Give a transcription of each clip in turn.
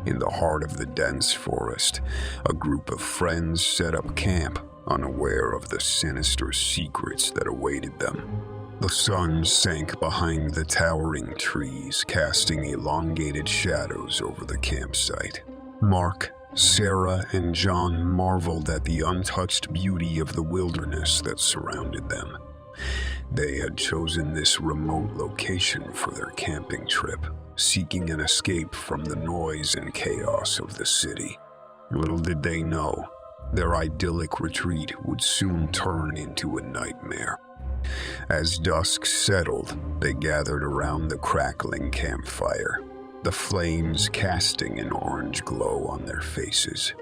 In the heart of the dense forest, a group of friends set up camp, unaware of the sinister secrets that awaited them. The sun sank behind the towering trees, casting elongated shadows over the campsite. Mark, Sarah, and John marveled at the untouched beauty of the wilderness that surrounded them. They had chosen this remote location for their camping trip, seeking an escape from the noise and chaos of the city. Little did they know, their idyllic retreat would soon turn into a nightmare. As dusk settled, they gathered around the crackling campfire, the flames casting an orange glow on their faces.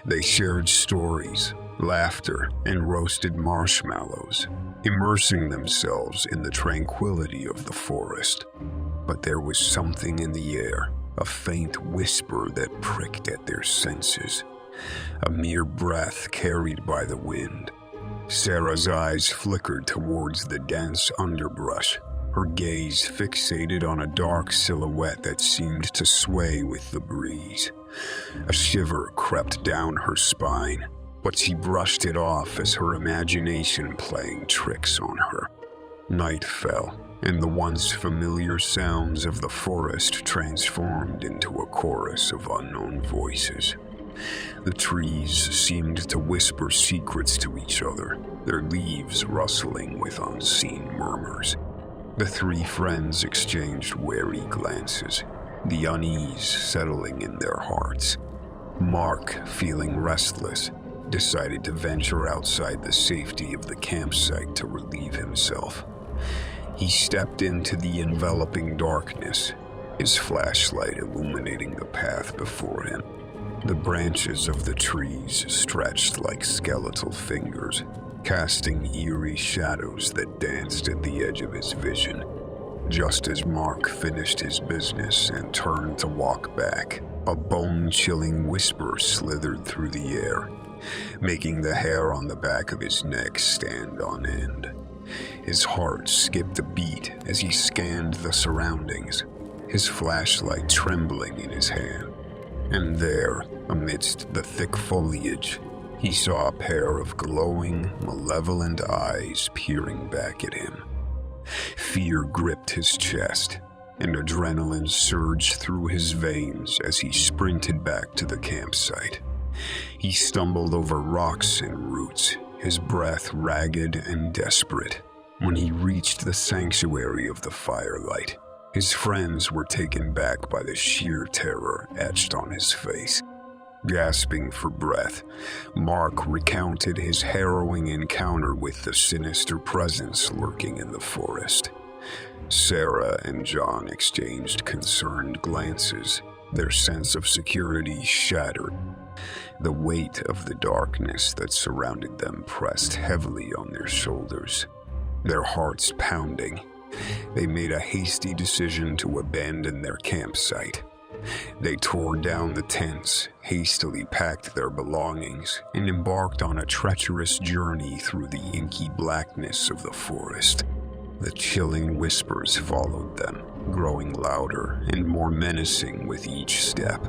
They shared stories, laughter, and roasted marshmallows, immersing themselves in the tranquility of the forest. But there was something in the air, a faint whisper that pricked at their senses, a mere breath carried by the wind. Sarah's eyes flickered towards the dense underbrush, her gaze fixated on a dark silhouette that seemed to sway with the breeze. A shiver crept down her spine, but she brushed it off as her imagination playing tricks on her. Night fell, and the once familiar sounds of the forest transformed into a chorus of unknown voices. The trees seemed to whisper secrets to each other, their leaves rustling with unseen murmurs. The three friends exchanged wary glances, the unease settling in their hearts. Mark, feeling restless, decided to venture outside the safety of the campsite to relieve himself. He stepped into the enveloping darkness, his flashlight illuminating the path before him. The branches of the trees stretched like skeletal fingers, casting eerie shadows that danced at the edge of his vision. Just as Mark finished his business and turned to walk back, a bone-chilling whisper slithered through the air, making the hair on the back of his neck stand on end. His heart skipped a beat as he scanned the surroundings, his flashlight trembling in his hand. And there, amidst the thick foliage, he saw a pair of glowing, malevolent eyes peering back at him. Fear gripped his chest, and adrenaline surged through his veins as he sprinted back to the campsite. He stumbled over rocks and roots, his breath ragged and desperate. When he reached the sanctuary of the firelight, his friends were taken back by the sheer terror etched on his face. Gasping for breath, Mark recounted his harrowing encounter with the sinister presence lurking in the forest. Sarah and John exchanged concerned glances, their sense of security shattered. The weight of the darkness that surrounded them pressed heavily on their shoulders, their hearts pounding. They made a hasty decision to abandon their campsite. They tore down the tents, hastily packed their belongings, and embarked on a treacherous journey through the inky blackness of the forest. The chilling whispers followed them, growing louder and more menacing with each step.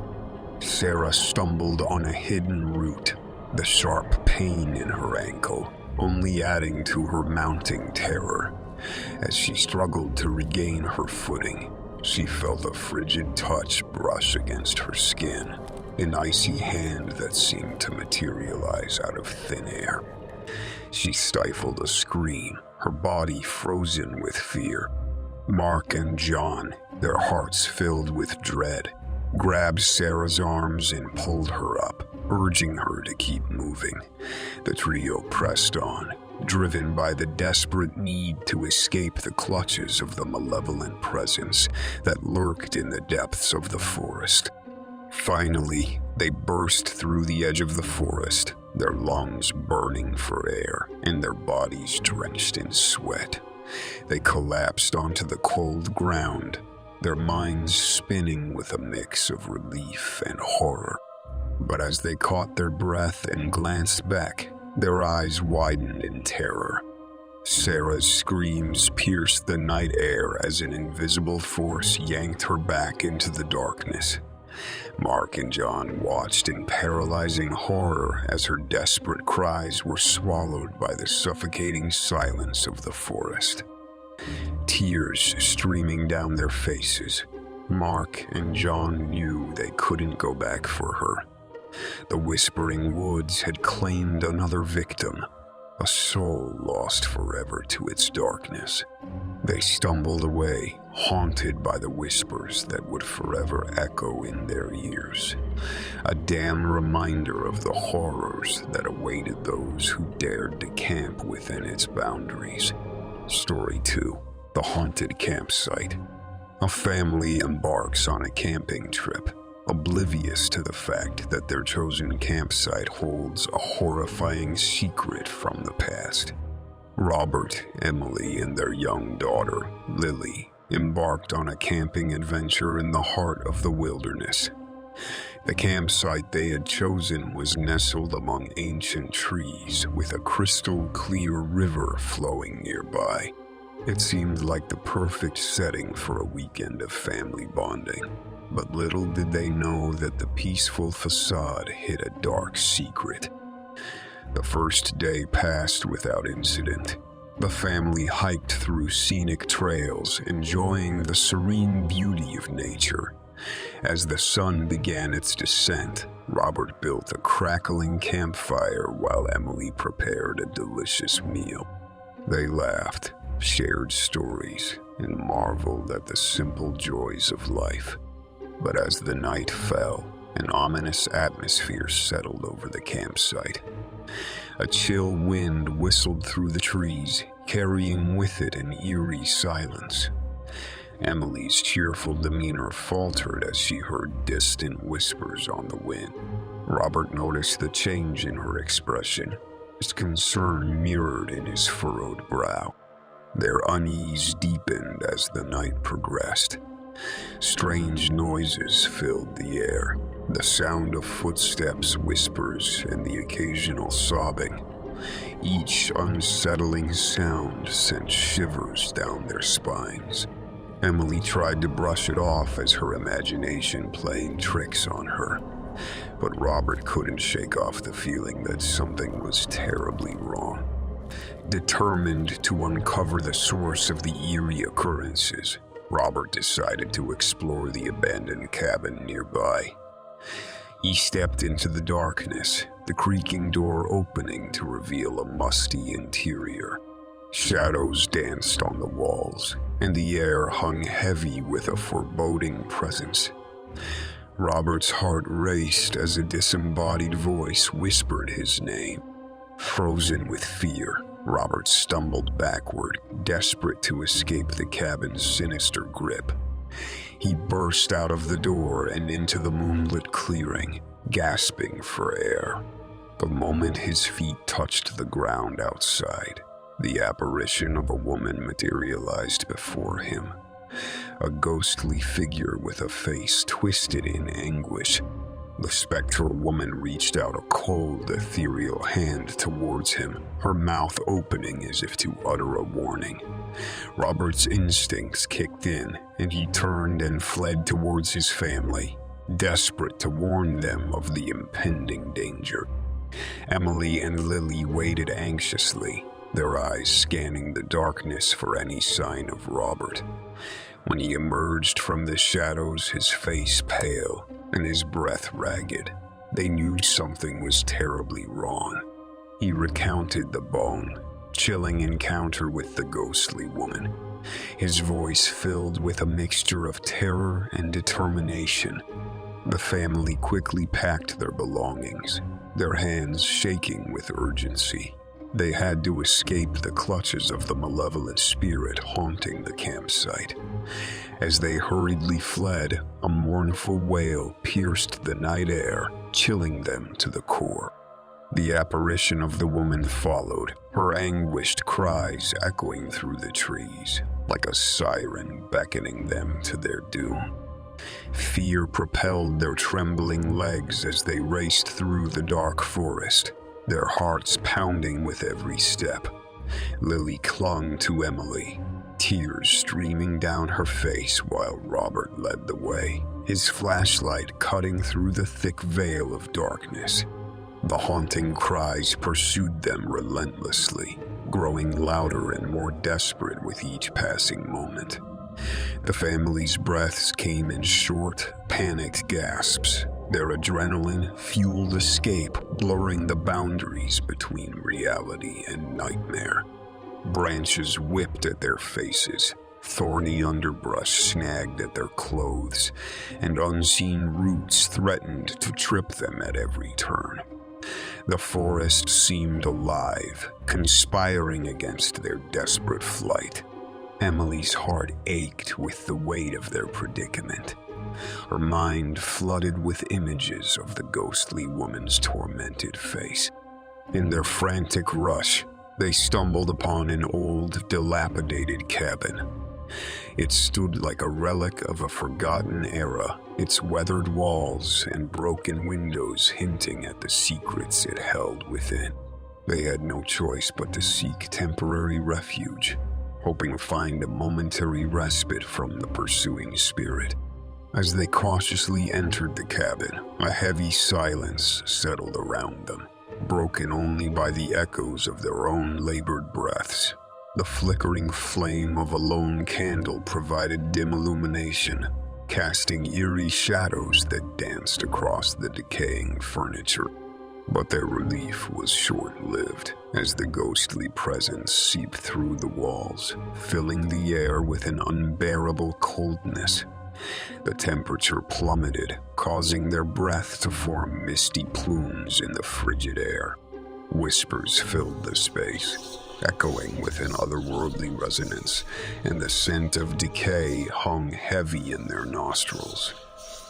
Sarah stumbled on a hidden root, the sharp pain in her ankle only adding to her mounting terror. As she struggled to regain her footing, she felt a frigid touch brush against her skin, an icy hand that seemed to materialize out of thin air. She stifled a scream, her body frozen with fear. Mark and John, their hearts filled with dread, grabbed Sarah's arms and pulled her up, urging her to keep moving. The trio pressed on, driven by the desperate need to escape the clutches of the malevolent presence that lurked in the depths of the forest. Finally, they burst through the edge of the forest, their lungs burning for air and their bodies drenched in sweat. They collapsed onto the cold ground, their minds spinning with a mix of relief and horror. But as they caught their breath and glanced back, their eyes widened in terror. Sarah's screams pierced the night air as an invisible force yanked her back into the darkness. Mark and John watched in paralyzing horror as her desperate cries were swallowed by the suffocating silence of the forest. Tears streaming down their faces, Mark and John knew they couldn't go back for her. The whispering woods had claimed another victim, a soul lost forever to its darkness. They stumbled away, haunted by the whispers that would forever echo in their ears. A damn reminder of the horrors that awaited those who dared to camp within its boundaries. Story 2. The Haunted Campsite. A family embarks on a camping trip, oblivious to the fact that their chosen campsite holds a horrifying secret from the past. Robert, Emily, and their young daughter, Lily, embarked on a camping adventure in the heart of the wilderness. The campsite they had chosen was nestled among ancient trees with a crystal-clear river flowing nearby. It seemed like the perfect setting for a weekend of family bonding. But little did they know that the peaceful facade hid a dark secret. The first day passed without incident. The family hiked through scenic trails, enjoying the serene beauty of nature. As the sun began its descent, Robert built a crackling campfire while Emily prepared a delicious meal. They laughed, shared stories, and marveled at the simple joys of life. But as the night fell, an ominous atmosphere settled over the campsite. A chill wind whistled through the trees, carrying with it an eerie silence. Emily's cheerful demeanor faltered as she heard distant whispers on the wind. Robert noticed the change in her expression, his concern mirrored in his furrowed brow. Their unease deepened as the night progressed. Strange noises filled the air, the sound of footsteps, whispers, and the occasional sobbing. Each unsettling sound sent shivers down their spines. Emily tried to brush it off as her imagination playing tricks on her, but Robert couldn't shake off the feeling that something was terribly wrong. Determined to uncover the source of the eerie occurrences, Robert decided to explore the abandoned cabin nearby. He stepped into the darkness, the creaking door opening to reveal a musty interior. Shadows danced on the walls, and the air hung heavy with a foreboding presence. Robert's heart raced as a disembodied voice whispered his name. Frozen with fear, Robert stumbled backward, desperate to escape the cabin's sinister grip. He burst out of the door and into the moonlit clearing, gasping for air. The moment his feet touched the ground outside, the apparition of a woman materialized before him. A ghostly figure with a face twisted in anguish. The spectral woman reached out a cold, ethereal hand towards him, her mouth opening as if to utter a warning. Robert's instincts kicked in, and he turned and fled towards his family, desperate to warn them of the impending danger. Emily and Lily waited anxiously, their eyes scanning the darkness for any sign of Robert. When he emerged from the shadows, his face pale and his breath ragged, they knew something was terribly wrong. He recounted the bone, chilling encounter with the ghostly woman, his voice filled with a mixture of terror and determination. The family quickly packed their belongings, their hands shaking with urgency. They had to escape the clutches of the malevolent spirit haunting the campsite. As they hurriedly fled, a mournful wail pierced the night air, chilling them to the core. The apparition of the woman followed, her anguished cries echoing through the trees, like a siren beckoning them to their doom. Fear propelled their trembling legs as they raced through the dark forest, their hearts pounding with every step. Lily clung to Emily, tears streaming down her face while Robert led the way, his flashlight cutting through the thick veil of darkness. The haunting cries pursued them relentlessly, growing louder and more desperate with each passing moment. The family's breaths came in short, panicked gasps, their adrenaline-fueled escape blurring the boundaries between reality and nightmare. Branches whipped at their faces, thorny underbrush snagged at their clothes, and unseen roots threatened to trip them at every turn. The forest seemed alive, conspiring against their desperate flight. Emily's heart ached with the weight of their predicament. Her mind flooded with images of the ghostly woman's tormented face. In their frantic rush, they stumbled upon an old, dilapidated cabin. It stood like a relic of a forgotten era, its weathered walls and broken windows hinting at the secrets it held within. They had no choice but to seek temporary refuge, hoping to find a momentary respite from the pursuing spirit. As they cautiously entered the cabin, a heavy silence settled around them, broken only by the echoes of their own labored breaths. The flickering flame of a lone candle provided dim illumination, casting eerie shadows that danced across the decaying furniture. But their relief was short-lived, as the ghostly presence seeped through the walls, filling the air with an unbearable coldness. The temperature plummeted, causing their breath to form misty plumes in the frigid air. Whispers filled the space, echoing with an otherworldly resonance, and the scent of decay hung heavy in their nostrils.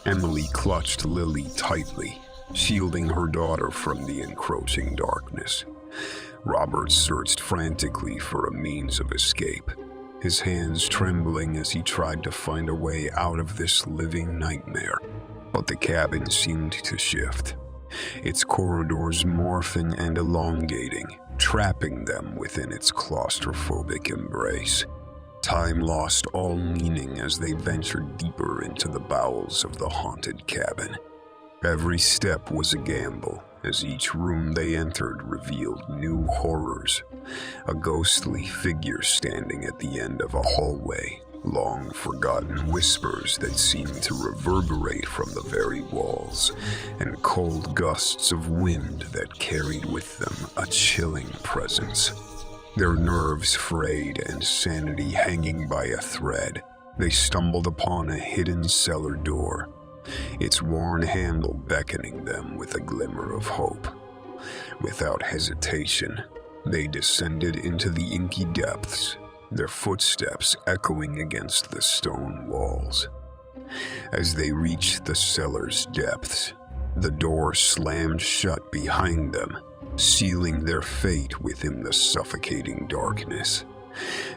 Emily clutched Lily tightly, shielding her daughter from the encroaching darkness. Robert searched frantically for a means of escape, his hands trembling as he tried to find a way out of this living nightmare. But the cabin seemed to shift, its corridors morphing and elongating, trapping them within its claustrophobic embrace. Time lost all meaning as they ventured deeper into the bowels of the haunted cabin. Every step was a gamble, as each room they entered revealed new horrors. A ghostly figure standing at the end of a hallway, long-forgotten whispers that seemed to reverberate from the very walls, and cold gusts of wind that carried with them a chilling presence. Their nerves frayed and sanity hanging by a thread, they stumbled upon a hidden cellar door, its worn handle beckoning them with a glimmer of hope. Without hesitation, they descended into the inky depths, their footsteps echoing against the stone walls. As they reached the cellar's depths, the door slammed shut behind them, sealing their fate within the suffocating darkness.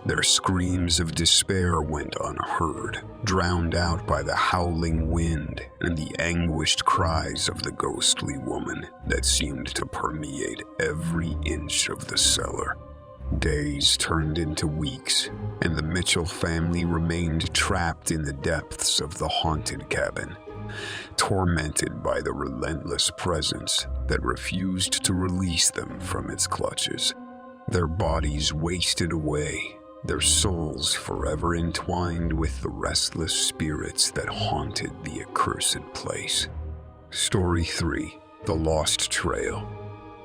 Their screams of despair went unheard, drowned out by the howling wind and the anguished cries of the ghostly woman that seemed to permeate every inch of the cellar. Days turned into weeks, and the Mitchell family remained trapped in the depths of the haunted cabin, tormented by the relentless presence that refused to release them from its clutches. Their bodies wasted away, their souls forever entwined with the restless spirits that haunted the accursed place. Story 3: The Lost Trail.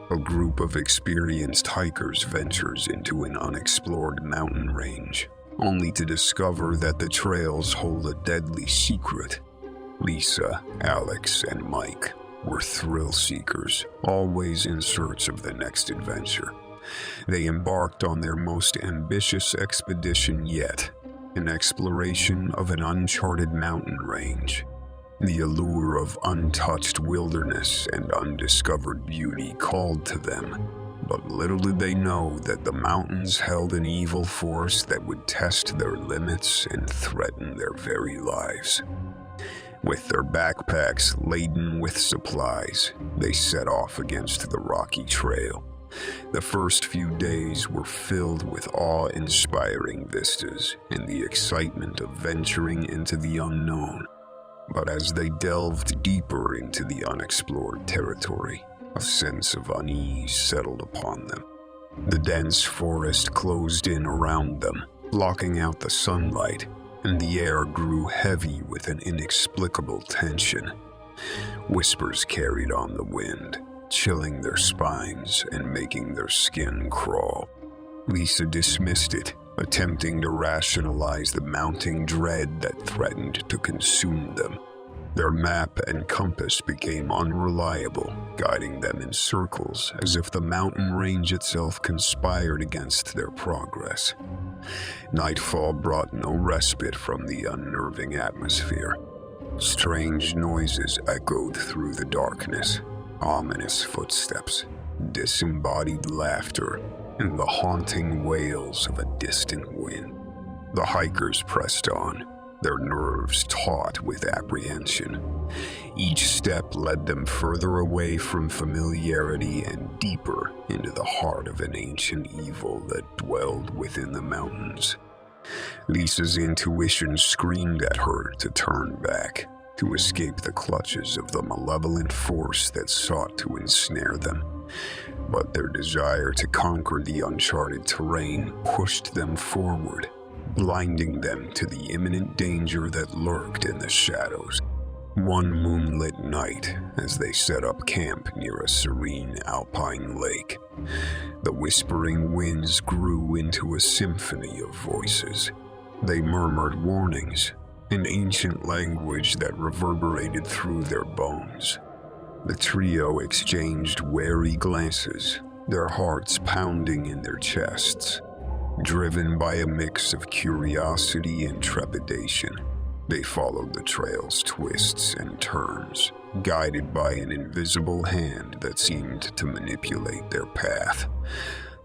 A group of experienced hikers ventures into an unexplored mountain range, only to discover that the trails hold a deadly secret. Lisa, Alex, and Mike were thrill seekers, always in search of the next adventure. They embarked on their most ambitious expedition yet, an exploration of an uncharted mountain range. The allure of untouched wilderness and undiscovered beauty called to them, but little did they know that the mountains held an evil force that would test their limits and threaten their very lives. With their backpacks laden with supplies, they set off against the rocky trail. The first few days were filled with awe-inspiring vistas and the excitement of venturing into the unknown. But as they delved deeper into the unexplored territory, a sense of unease settled upon them. The dense forest closed in around them, blocking out the sunlight, and the air grew heavy with an inexplicable tension. Whispers carried on the wind, chilling their spines and making their skin crawl. Lisa dismissed it, attempting to rationalize the mounting dread that threatened to consume them. Their map and compass became unreliable, guiding them in circles as if the mountain range itself conspired against their progress. Nightfall brought no respite from the unnerving atmosphere. Strange noises echoed through the darkness, ominous footsteps, disembodied laughter, and the haunting wails of a distant wind. The hikers pressed on, their nerves taut with apprehension. Each step led them further away from familiarity and deeper into the heart of an ancient evil that dwelled within the mountains. Lisa's intuition screamed at her to turn back, to escape the clutches of the malevolent force that sought to ensnare them. But their desire to conquer the uncharted terrain pushed them forward, blinding them to the imminent danger that lurked in the shadows. One moonlit night, as they set up camp near a serene alpine lake, the whispering winds grew into a symphony of voices. They murmured warnings, an ancient language that reverberated through their bones. The trio exchanged wary glances, their hearts pounding in their chests. Driven by a mix of curiosity and trepidation, they followed the trail's twists and turns, guided by an invisible hand that seemed to manipulate their path.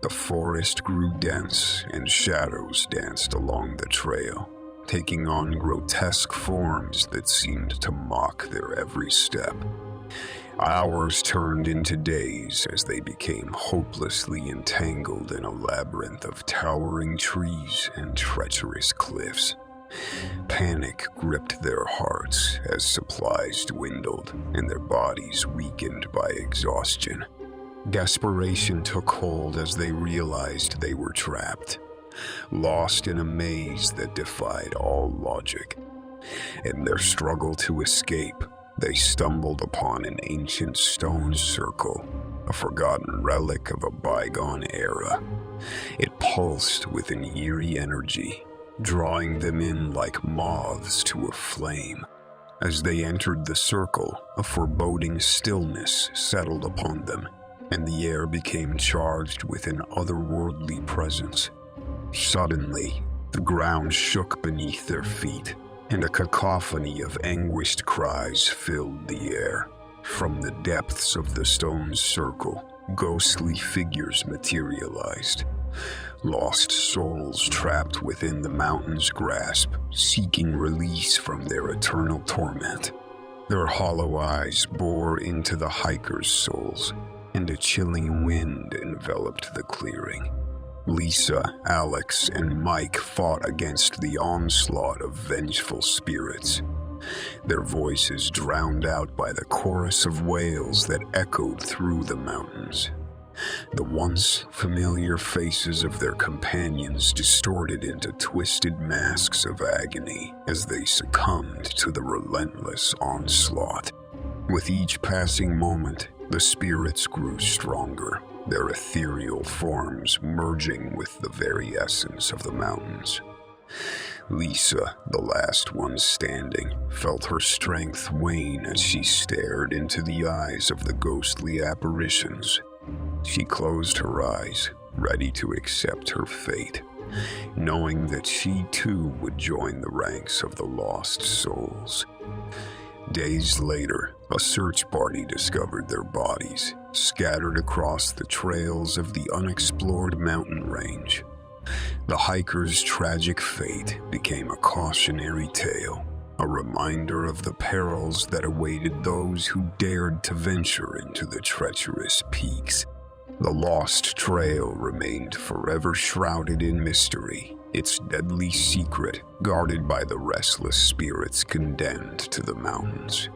The forest grew dense, and shadows danced along the trail, taking on grotesque forms that seemed to mock their every step. Hours turned into days as they became hopelessly entangled in a labyrinth of towering trees and treacherous cliffs. Panic gripped their hearts as supplies dwindled and their bodies weakened by exhaustion. Desperation took hold as they realized they were trapped, lost in a maze that defied all logic. In their struggle to escape, they stumbled upon an ancient stone circle, a forgotten relic of a bygone era. It pulsed with an eerie energy, drawing them in like moths to a flame. As they entered the circle, a foreboding stillness settled upon them, and the air became charged with an otherworldly presence. Suddenly, the ground shook beneath their feet, and a cacophony of anguished cries filled the air. From the depths of the stone circle, ghostly figures materialized. Lost souls trapped within the mountain's grasp, seeking release from their eternal torment. Their hollow eyes bore into the hikers' souls, and a chilling wind enveloped the clearing. Lisa, Alex, and Mike fought against the onslaught of vengeful spirits, their voices drowned out by the chorus of wails that echoed through the mountains. The once familiar faces of their companions distorted into twisted masks of agony as they succumbed to the relentless onslaught. With each passing moment, the spirits grew stronger, their ethereal forms merging with the very essence of the mountains. Lisa, the last one standing, felt her strength wane as she stared into the eyes of the ghostly apparitions. She closed her eyes, ready to accept her fate, knowing that she too would join the ranks of the lost souls. Days later, a search party discovered their bodies, scattered across the trails of the unexplored mountain range. The hikers' tragic fate became a cautionary tale, a reminder of the perils that awaited those who dared to venture into the treacherous peaks. The lost trail remained forever shrouded in mystery, its deadly secret guarded by the restless spirits condemned to the mountains.